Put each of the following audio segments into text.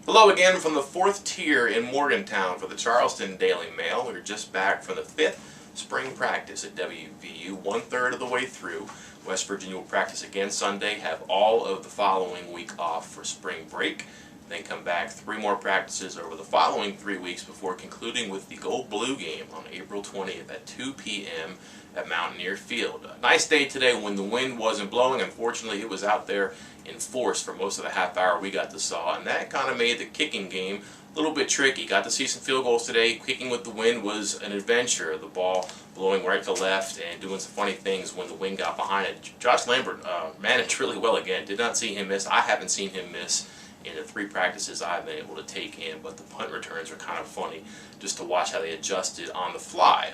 Hello again from the fourth tier in Morgantown for the Charleston Daily Mail. We're just back from the fifth spring practice at WVU, one-third of the way through. West Virginia will practice again Sunday, have all of the following week off for spring break, then come back 3 more practices over the following 3 weeks before concluding with the Gold-Blue game on April 20th at 2 p.m. at Mountaineer Field. A nice day today when the wind wasn't blowing. Unfortunately, it was out there in force for most of the half hour we got to saw, and that kind of made the kicking game a little bit tricky. Got to see some field goals today. Kicking with the wind was an adventure. The ball blowing right to left and doing some funny things when the wind got behind it. Josh Lambert managed really well again. Did not see him miss. I haven't seen him miss in the 3 practices I've been able to take in, but the punt returns were kind of funny just to watch how they adjusted on the fly.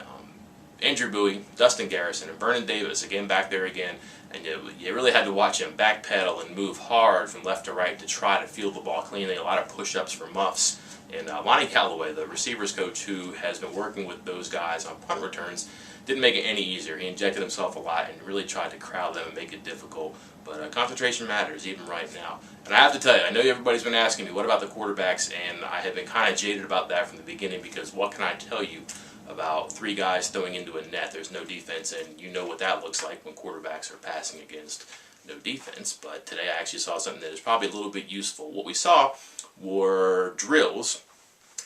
Andrew Bowie, Dustin Garrison, and Vernon Davis again back there again, and you really had to watch him backpedal and move hard from left to right to try to field the ball cleanly. A lot of push-ups for muffs. And Lonnie Calloway, the receivers coach who has been working with those guys on punt returns, didn't make it any easier. He injected himself a lot and really tried to crowd them and make it difficult. But concentration matters even right now. And I have to tell you, I know everybody's been asking me, what about the quarterbacks? And I have been kind of jaded about that from the beginning, because what can I tell you about 3 guys throwing into a net? There's no defense, and you know what that looks like when quarterbacks are passing against no defense. But today I actually saw something that is probably a little bit useful. What we saw were drills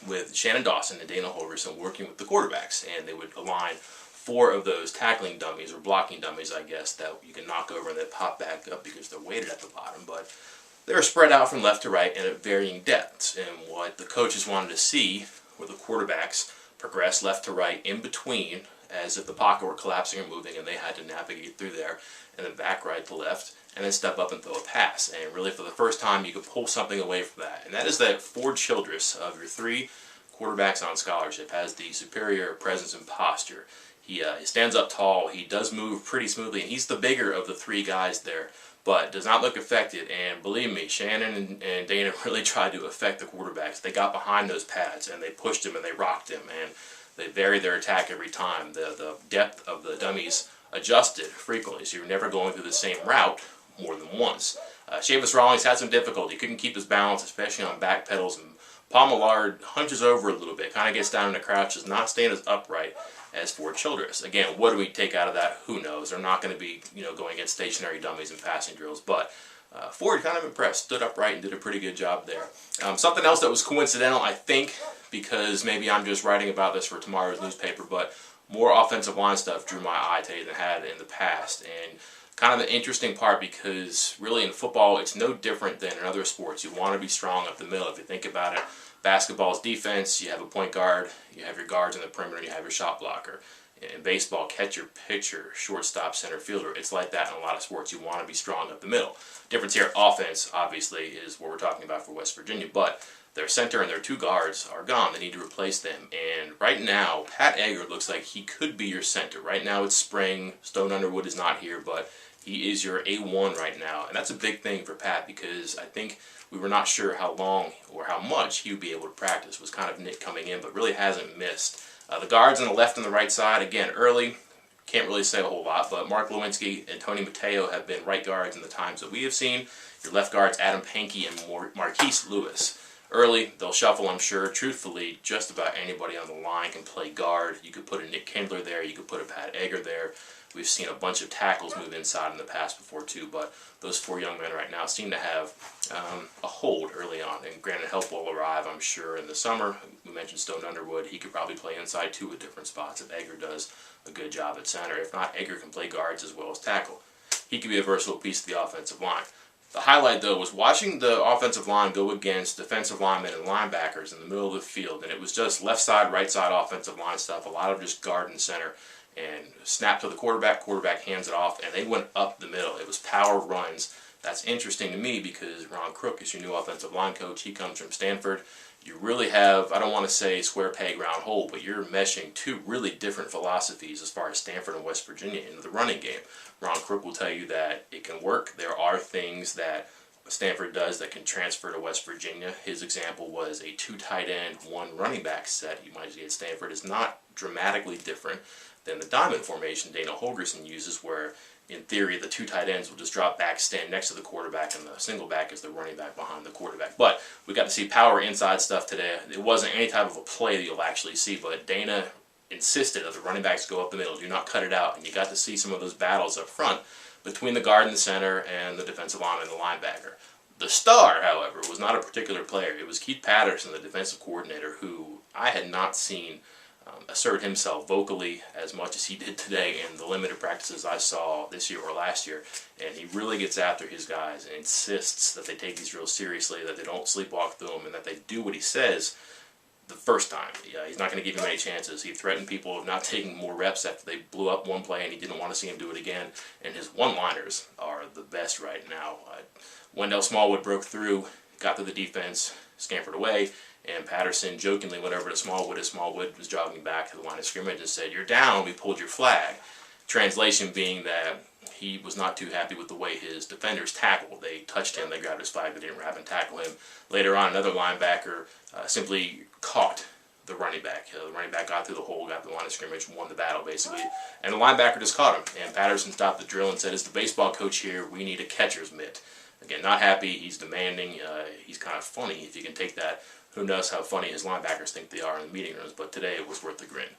with Shannon Dawson and Dana Holgorsen working with the quarterbacks, and they would align 4 of those tackling dummies, or blocking dummies, I guess, that you can knock over and then pop back up because they're weighted at the bottom. But they were spread out from left to right and at varying depths. And what the coaches wanted to see were the quarterbacks progress left to right in between, as if the pocket were collapsing or moving and they had to navigate through there, and then back right to left, and then step up and throw a pass. And really, for the first time, you could pull something away from that. And that is that Ford Childress, of your 3 quarterbacks on scholarship, has the superior presence and posture. He stands up tall, he does move pretty smoothly, and he's the bigger of the 3 guys there, but does not look affected. And believe me, Shannon and Dana really tried to affect the quarterbacks. They got behind those pads and they pushed him and they rocked him, and they varied their attack every time. The depth of the dummies adjusted frequently, so you're never going through the same route more than once. Chavis Rawlings had some difficulty. Couldn't keep his balance, especially on back pedals, and Paul Millard hunches over a little bit, kind of gets down in a crouch, does not stand as upright as Ford Childress. Again, what do we take out of that? Who knows? They're not going to be, going against stationary dummies and passing drills, but Ford kind of impressed, stood upright and did a pretty good job there. Something else that was coincidental, I think, because maybe I'm just writing about this for tomorrow's newspaper, but more offensive line stuff drew my eye today than had in the past. And kind of an interesting part, because really in football it's no different than in other sports. You want to be strong up the middle. If you think about it, basketball's defense, you have a point guard, you have your guards in the perimeter, and you have your shot blocker. In baseball, catcher, pitcher, shortstop, center fielder. It's like that in a lot of sports. You want to be strong up the middle. Difference here, offense, obviously, is what we're talking about for West Virginia, but their center and their 2 guards are gone. They need to replace them. And right now, Pat Egger looks like he could be your center. Right now it's spring. Stone Underwood is not here, but he is your A1 right now. And that's a big thing for Pat, because I think we were not sure how long or how much he would be able to practice. Was kind of Nick coming in, but really hasn't missed. The guards on the left and the right side, again, early, can't really say a whole lot, but Mark Lewinsky and Tony Mateo have been right guards in the times that we have seen. Your left guards, Adam Pankey and Marquise Lewis. Early, they'll shuffle, I'm sure. Truthfully, just about anybody on the line can play guard. You could put a Nick Kindler there, you could put a Pat Egger there. We've seen a bunch of tackles move inside in the past before too, but those 4 young men right now seem to have a hold early on. And granted, help will arrive, I'm sure, in the summer. We mentioned Stone Underwood. He could probably play inside too at different spots if Egger does a good job at center. If not, Egger can play guards as well as tackle. He could be a versatile piece of the offensive line. The highlight, though, was watching the offensive line go against defensive linemen and linebackers in the middle of the field, and it was just left side, right side offensive line stuff, a lot of just guard and center, and snap to the quarterback hands it off, and they went up the middle. It was power runs. That's interesting to me because Ron Crook is your new offensive line coach. He comes from Stanford. You really have, I don't want to say square peg round hole, but you're meshing 2 really different philosophies as far as Stanford and West Virginia into the running game. Ron Crook will tell you that it can work. There are things that Stanford does that can transfer to West Virginia. His example was a 2 tight end, 1 running back set you might see at Stanford. Is not dramatically different than the diamond formation Dana Holgorsen uses, where in theory, the two tight ends will just drop back, stand next to the quarterback, and the single back is the running back behind the quarterback. But we got to see power inside stuff today. It wasn't any type of a play that you'll actually see, but Dana insisted that the running backs go up the middle, do not cut it out, and you got to see some of those battles up front between the guard and the center and the defensive lineman and the linebacker. The star, however, was not a particular player. It was Keith Patterson, the defensive coordinator, who I had not seen assert himself vocally as much as he did today in the limited practices I saw this year or last year. And he really gets after his guys and insists that they take these drills seriously, that they don't sleepwalk through them, and that they do what he says the first time. Yeah, he's not going to give him any chances. He threatened people of not taking more reps after they blew up one play, and he didn't want to see him do it again. And his one-liners are the best right now. Wendell Smallwood broke through, got to the defense, scampered away, and Patterson jokingly went over to Smallwood as Smallwood was jogging back to the line of scrimmage and said, "You're down, we pulled your flag." Translation being that he was not too happy with the way his defenders tackled. They touched him, they grabbed his flag, they didn't wrap and tackle him. Later on, another linebacker simply caught the running back. The running back got through the hole, got to the line of scrimmage, won the battle basically. And the linebacker just caught him. And Patterson stopped the drill and said, "As the baseball coach here, we need a catcher's mitt." Again, not happy, he's demanding, he's kind of funny if you can take that. Who knows how funny his linebackers think they are in the meeting rooms, but today it was worth the grin.